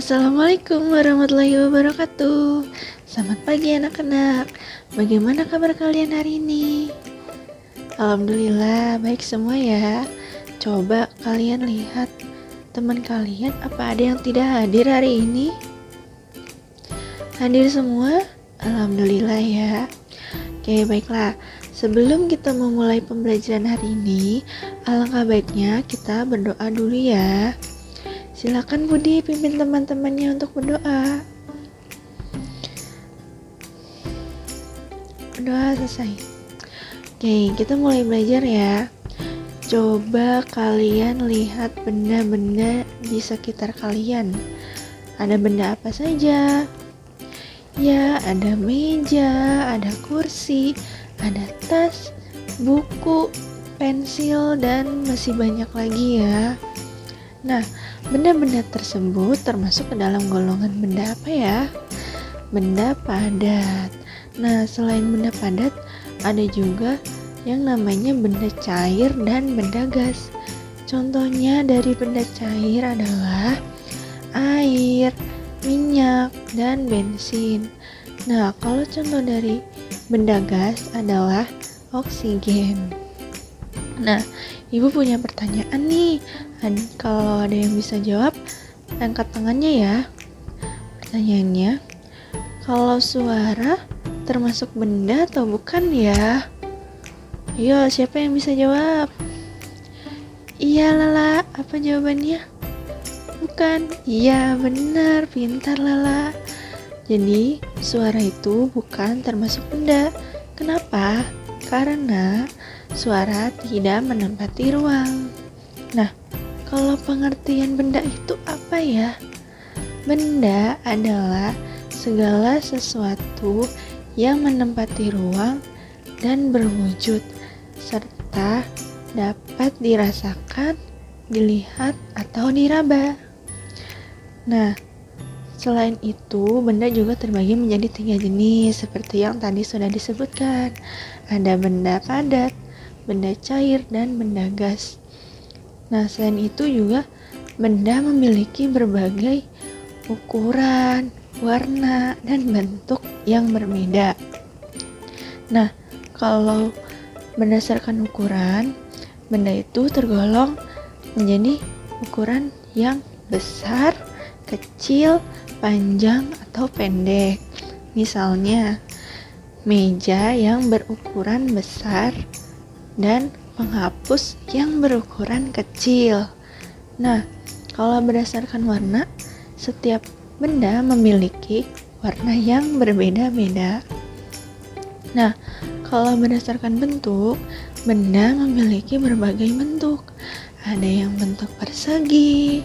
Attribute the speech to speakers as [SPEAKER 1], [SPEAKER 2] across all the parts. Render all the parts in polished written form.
[SPEAKER 1] Assalamualaikum warahmatullahi wabarakatuh. Selamat pagi anak-anak. Bagaimana kabar kalian hari ini? Alhamdulillah baik semua ya. Coba kalian lihat teman kalian, apa ada yang tidak hadir hari ini? Hadir semua? Alhamdulillah ya. Oke, baiklah. Sebelum kita memulai pembelajaran hari ini, alangkah baiknya kita berdoa dulu ya. Silakan Budi pimpin teman-temannya untuk berdoa. Berdoa selesai. Oke, kita mulai belajar ya. Coba kalian lihat benda-benda di sekitar kalian. Ada benda apa saja? Ya, ada meja, ada kursi, ada tas, buku, pensil, dan masih banyak lagi ya. Nah, benda-benda tersebut termasuk ke dalam golongan benda apa ya? Benda padat. Nah, selain benda padat, ada juga yang namanya benda cair dan benda gas. Contohnya dari benda cair adalah air, minyak, dan bensin. Nah, kalau contoh dari benda gas adalah oksigen. Nah, Ibu punya pertanyaan nih. Kalau ada yang bisa jawab, angkat tangannya ya. Pertanyaannya, kalau suara termasuk benda atau bukan ya? Ayo, siapa yang bisa jawab? Iya Lala, apa jawabannya? Bukan. Iya, benar, pintar Lala. Jadi, suara itu bukan termasuk benda. Kenapa? Karena suara tidak menempati ruang. Nah, kalau pengertian benda itu apa ya? Benda adalah segala sesuatu yang menempati ruang dan berwujud, serta dapat dirasakan, dilihat, atau diraba. Nah, selain itu, benda juga terbagi menjadi 3 jenis, seperti yang tadi sudah disebutkan. Ada benda padat, benda cair, dan benda gas. Nah, selain itu juga benda memiliki berbagai ukuran, warna, dan bentuk yang berbeda. Nah, kalau berdasarkan ukuran, benda itu tergolong menjadi ukuran yang besar, kecil, panjang, atau pendek. Misalnya, meja yang berukuran besar dan penghapus yang berukuran kecil. Nah, kalau berdasarkan warna, setiap benda memiliki warna yang berbeda-beda. Nah, kalau berdasarkan bentuk, benda memiliki berbagai bentuk. Ada yang bentuk persegi,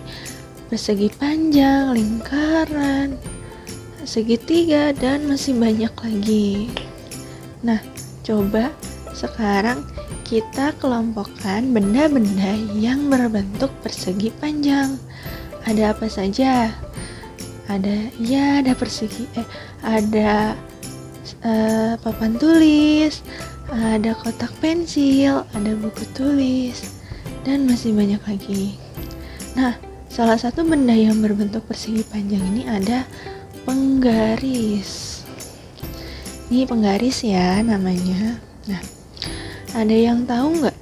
[SPEAKER 1] persegi panjang, lingkaran, segitiga, dan masih banyak lagi. Nah, coba sekarang kita kelompokkan benda-benda yang berbentuk persegi panjang. Ada apa saja? Ada persegi, ada papan tulis, ada kotak pensil, ada buku tulis, dan masih banyak lagi. Nah, salah satu benda yang berbentuk persegi panjang ini ada penggaris. Ini penggaris ya namanya. Nah, ada yang tahu nggak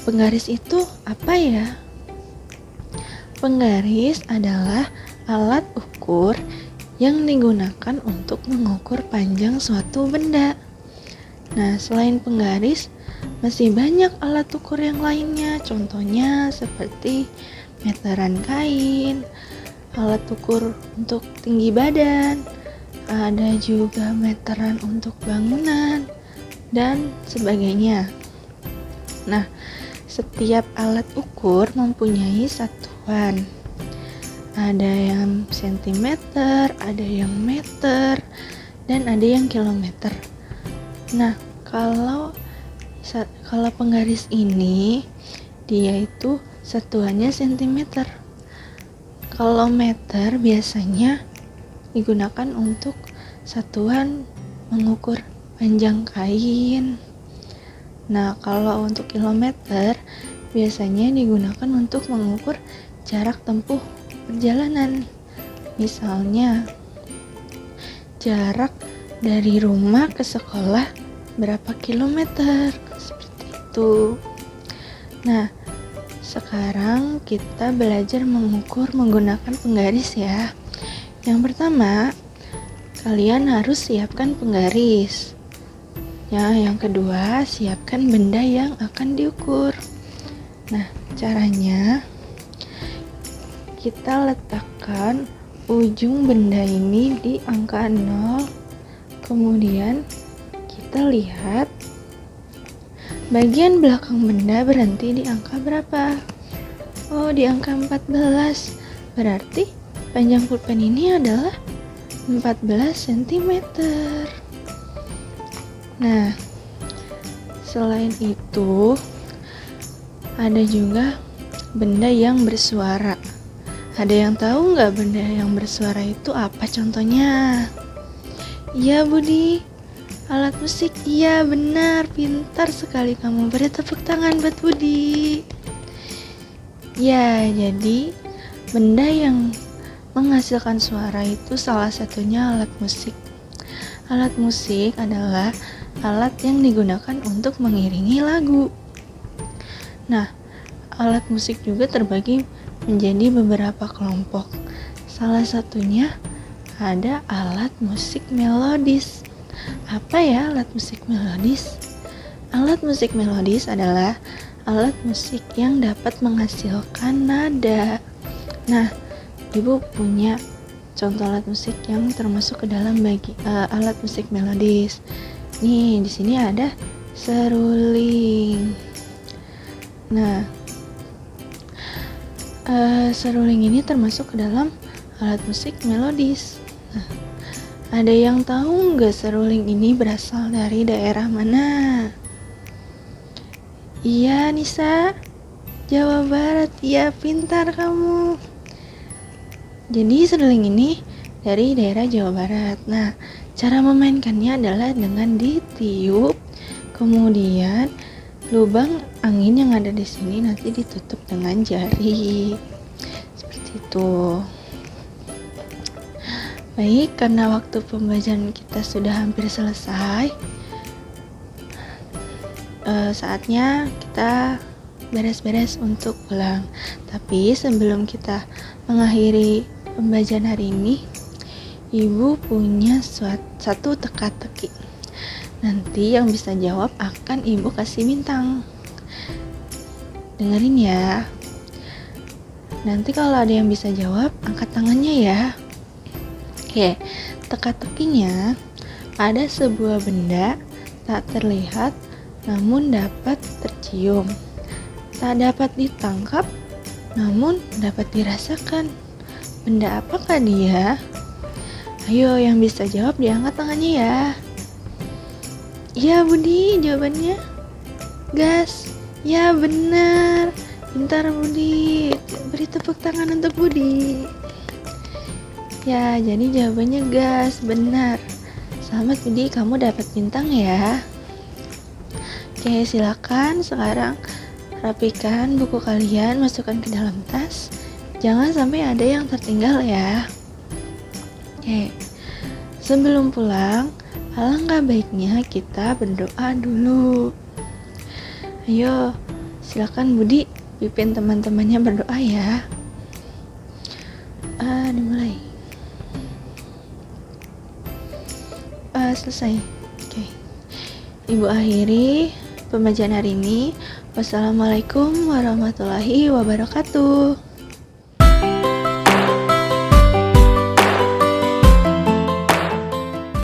[SPEAKER 1] penggaris itu apa ya? Penggaris adalah alat ukur yang digunakan untuk mengukur panjang suatu benda. Nah, selain penggaris, masih banyak alat ukur yang lainnya. Contohnya seperti meteran kain, alat ukur untuk tinggi badan, ada juga meteran untuk bangunan, dan sebagainya. Nah, setiap alat ukur mempunyai satuan. Ada yang sentimeter, ada yang meter, dan ada yang kilometer. Nah, kalau penggaris ini, dia itu satuannya sentimeter. Kalau meter biasanya digunakan untuk satuan mengukur panjang kain. Nah, kalau untuk kilometer biasanya digunakan untuk mengukur jarak tempuh perjalanan. Misalnya, jarak dari rumah ke sekolah berapa kilometer, seperti itu. Nah, sekarang kita belajar mengukur menggunakan penggaris ya. Yang pertama, kalian harus siapkan penggaris. Ya, yang kedua, siapkan benda yang akan diukur. Nah, caranya kita letakkan ujung benda ini di angka 0. Kemudian kita lihat bagian belakang benda berhenti di angka berapa? Oh, di angka 14. Berarti panjang pulpen ini adalah 14 cm. Nah, selain itu ada juga benda yang bersuara. Ada yang tahu nggak benda yang bersuara itu apa contohnya? Iya Budi, alat musik. Iya benar, pintar sekali kamu. Beri tepuk tangan buat Budi. Ya, jadi benda yang menghasilkan suara itu salah satunya alat musik. Alat musik adalah alat yang digunakan untuk mengiringi lagu. Nah, alat musik juga terbagi menjadi beberapa kelompok. Salah satunya ada alat musik melodis. Apa ya alat musik melodis? Alat musik melodis adalah alat musik yang dapat menghasilkan nada. Nah, Ibu punya contoh alat musik yang termasuk ke dalam alat musik melodis. Nih, di sini ada seruling. Nah, seruling ini termasuk ke dalam alat musik melodis. Nah, ada yang tahu nggak seruling ini berasal dari daerah mana? Iya, Nisa, Jawa Barat. Ya, pintar kamu. Jadi seruling ini dari daerah Jawa Barat. Nah, cara memainkannya adalah dengan ditiup, kemudian lubang angin yang ada di sini nanti ditutup dengan jari. Seperti itu. Baik, karena waktu pembelajaran kita sudah hampir selesai, saatnya kita beres-beres untuk pulang. Tapi sebelum kita mengakhiri pembelajaran hari ini, Ibu punya satu teka-teki. Nanti yang bisa jawab akan Ibu kasih bintang. Dengerin ya. Nanti kalau ada yang bisa jawab, angkat tangannya ya. Oke, teka-tekinya ada sebuah benda tak terlihat namun dapat tercium, tak dapat ditangkap namun dapat dirasakan. Benda apakah dia? Ayo yang bisa jawab diangkat tangannya ya. Ya Budi, jawabannya gas. Ya benar, pintar Budi. Beri tepuk tangan untuk Budi. Ya, jadi jawabannya gas, benar. Selamat Budi, kamu dapat bintang ya. Oke, silakan sekarang rapikan buku kalian, masukkan ke dalam tas. Jangan sampai ada yang tertinggal ya. Oke, sebelum pulang, alangkah baiknya kita berdoa dulu. Ayo, silakan Budi pimpin teman-temannya berdoa ya. Dimulai. Selesai. Oke. Ibu akhiri pembelajaran hari ini. Wassalamualaikum warahmatullahi wabarakatuh.